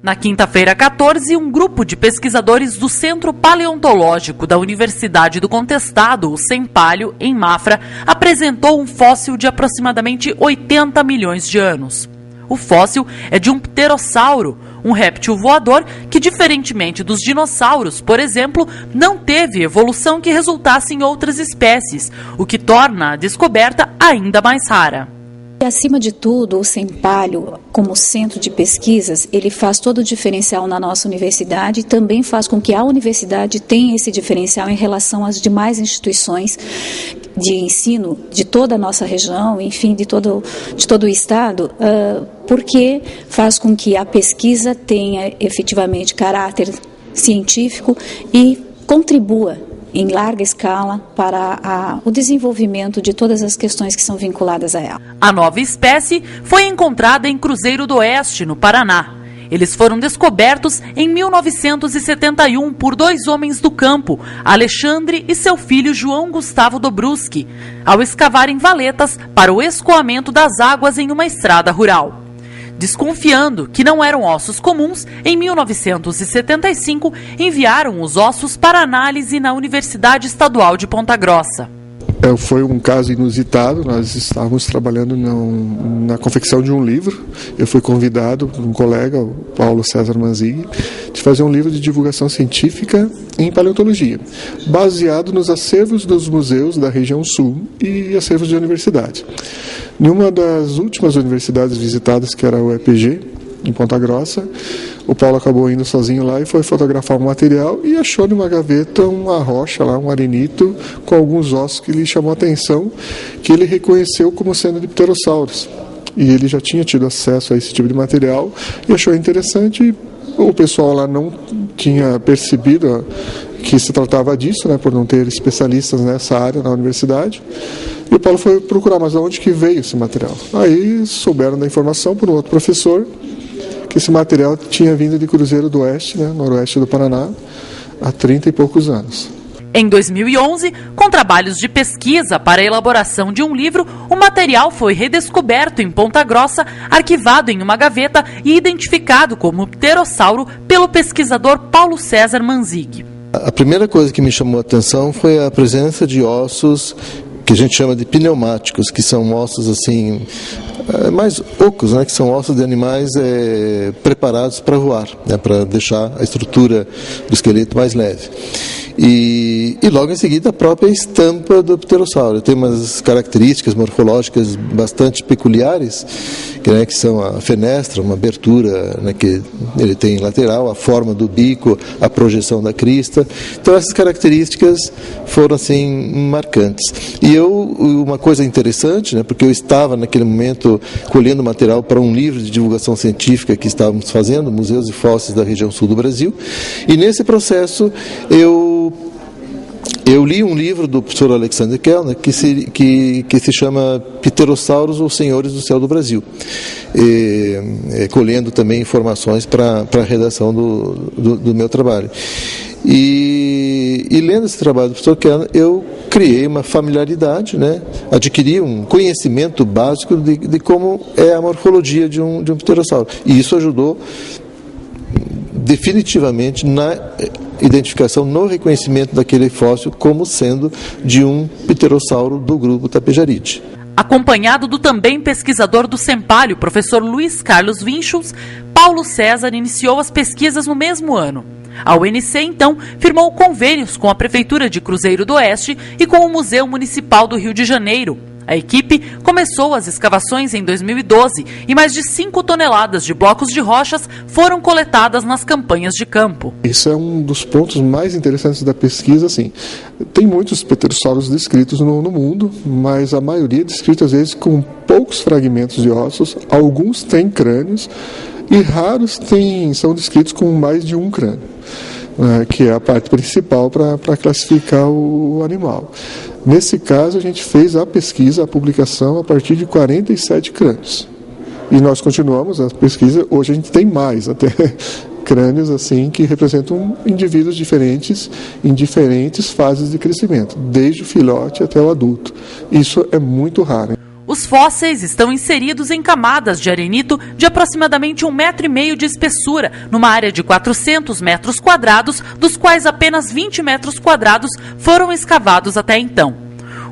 Na quinta-feira 14, um grupo de pesquisadores do Centro Paleontológico da Universidade do Contestado, o Sempalho, em Mafra, apresentou um fóssil de aproximadamente 80 milhões de anos. O fóssil é de um pterossauro, um réptil voador que, diferentemente dos dinossauros, por exemplo, não teve evolução que resultasse em outras espécies, o que torna a descoberta ainda mais rara. E, acima de tudo, o Sempalho, como centro de pesquisas, ele faz todo o diferencial na nossa universidade e também faz com que a universidade tenha esse diferencial em relação às demais instituições de ensino de toda a nossa região, enfim, de todo o estado, porque faz com que a pesquisa tenha efetivamente caráter científico e contribua em larga escala para o desenvolvimento de todas as questões que são vinculadas a ela. A nova espécie foi encontrada em Cruzeiro do Oeste, no Paraná. Eles foram descobertos em 1971 por dois homens do campo, Alexandre e seu filho João Gustavo Dobruski, ao escavarem valetas para o escoamento das águas em uma estrada rural. Desconfiando que não eram ossos comuns, em 1975 enviaram os ossos para análise na Universidade Estadual de Ponta Grossa. Foi um caso inusitado. Nós estávamos trabalhando na confecção de um livro. Eu fui convidado por um colega, o Paulo César Manzig, de fazer um livro de divulgação científica em paleontologia, baseado nos acervos dos museus da região sul e acervos de universidade. Em uma das últimas universidades visitadas, que era o EPG, em Ponta Grossa, o Paulo acabou indo sozinho lá e foi fotografar o material e achou numa gaveta uma rocha lá, um arenito, com alguns ossos que lhe chamou a atenção, que ele reconheceu como sendo de pterossauros. E ele já tinha tido acesso a esse tipo de material e achou interessante. O pessoal lá não tinha percebido que se tratava disso, né, por não ter especialistas nessa área na universidade. E o Paulo foi procurar, mas de onde que veio esse material? Aí souberam da informação por um outro professor, que esse material tinha vindo de Cruzeiro do Oeste, né, noroeste do Paraná, há 30 e poucos anos. Em 2011, com trabalhos de pesquisa para a elaboração de um livro, o material foi redescoberto em Ponta Grossa, arquivado em uma gaveta e identificado como pterossauro pelo pesquisador Paulo César Manzig. A primeira coisa que me chamou a atenção foi a presença de ossos que a gente chama de pneumáticos, que são ossos assim mais ocos, né, que são ossos de animais preparados para voar, né, para deixar a estrutura do esqueleto mais leve. E logo em seguida a própria estampa do pterossauro tem umas características morfológicas bastante peculiares, que são a fenestra, uma abertura, né, que ele tem lateral, a forma do bico, a projeção da crista. Então essas características foram assim marcantes. E uma coisa interessante, né, porque eu estava naquele momento colhendo material para um livro de divulgação científica que estávamos fazendo, Museus e Fósseis da região sul do Brasil, e nesse processo eu li um livro do professor Alexander Kellner que se chama Pterossauros, os Senhores do Céu do Brasil, colhendo também informações para a redação do meu trabalho. E lendo esse trabalho do professor Kellner, eu criei uma familiaridade, né? Adquiri um conhecimento básico de como é a morfologia de um pterossauro. E isso ajudou definitivamente na identificação, no reconhecimento daquele fóssil como sendo de um pterossauro do grupo Tapejaridae. Acompanhado do também pesquisador do Sempalho, professor Luiz Carlos Vinchos, Paulo César iniciou as pesquisas no mesmo ano. A UNC, então, firmou convênios com a Prefeitura de Cruzeiro do Oeste e com o Museu Municipal do Rio de Janeiro. A equipe começou as escavações em 2012 e mais de 5 toneladas de blocos de rochas foram coletadas nas campanhas de campo. Isso é um dos pontos mais interessantes da pesquisa. Assim, tem muitos pterossauros descritos no mundo, mas a maioria é descrita às vezes com poucos fragmentos de ossos, alguns têm crânios e raros são descritos com mais de um crânio, que é a parte principal para classificar o animal. Nesse caso, a gente fez a pesquisa, a publicação, a partir de 47 crânios. E nós continuamos a pesquisa. Hoje a gente tem mais, até crânios assim, que representam indivíduos diferentes em diferentes fases de crescimento, desde o filhote até o adulto. Isso é muito raro. Os fósseis estão inseridos em camadas de arenito de aproximadamente 1,5 metro de espessura, numa área de 400 metros quadrados, dos quais apenas 20 metros quadrados foram escavados até então.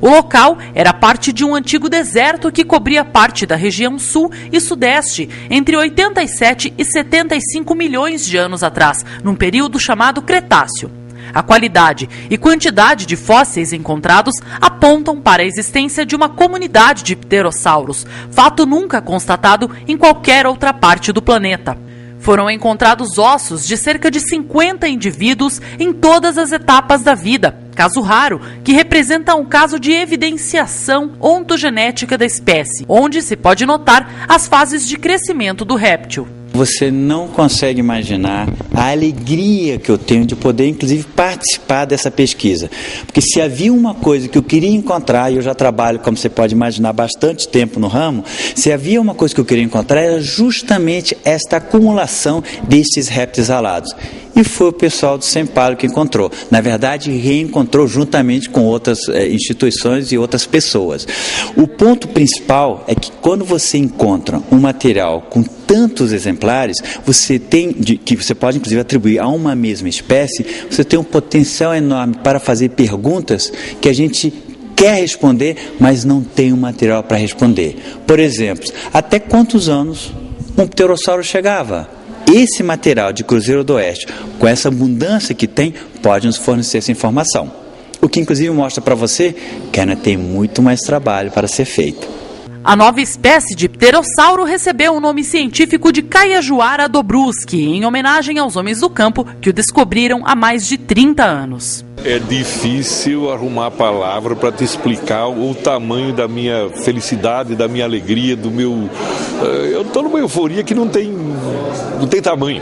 O local era parte de um antigo deserto que cobria parte da região sul e sudeste entre 87 e 75 milhões de anos atrás, num período chamado Cretáceo. A qualidade e quantidade de fósseis encontrados apontam para a existência de uma comunidade de pterossauros, fato nunca constatado em qualquer outra parte do planeta. Foram encontrados ossos de cerca de 50 indivíduos em todas as etapas da vida, caso raro, que representa um caso de evidenciação ontogenética da espécie, onde se pode notar as fases de crescimento do réptil. Você não consegue imaginar a alegria que eu tenho de poder, inclusive, participar dessa pesquisa. Porque se havia uma coisa que eu queria encontrar, e eu já trabalho, como você pode imaginar, bastante tempo no ramo, se havia uma coisa que eu queria encontrar, era justamente esta acumulação destes répteis alados. E foi o pessoal do Sempalo que encontrou. Na verdade, reencontrou juntamente com outras instituições e outras pessoas. O ponto principal é que quando você encontra um material com tantos exemplares, você tem, que você pode inclusive atribuir a uma mesma espécie, você tem um potencial enorme para fazer perguntas que a gente quer responder, mas não tem um material para responder. Por exemplo, até quantos anos um pterossauro chegava? Esse material de Cruzeiro do Oeste, com essa abundância que tem, pode nos fornecer essa informação. O que inclusive mostra para você que ainda tem muito mais trabalho para ser feito. A nova espécie de pterossauro recebeu o nome científico de Caiajuara dobruski, em homenagem aos homens do campo que o descobriram há mais de 30 anos. É difícil arrumar a palavra para te explicar o tamanho da minha felicidade, da minha alegria, do meu... Eu estou numa euforia que não tem tamanho.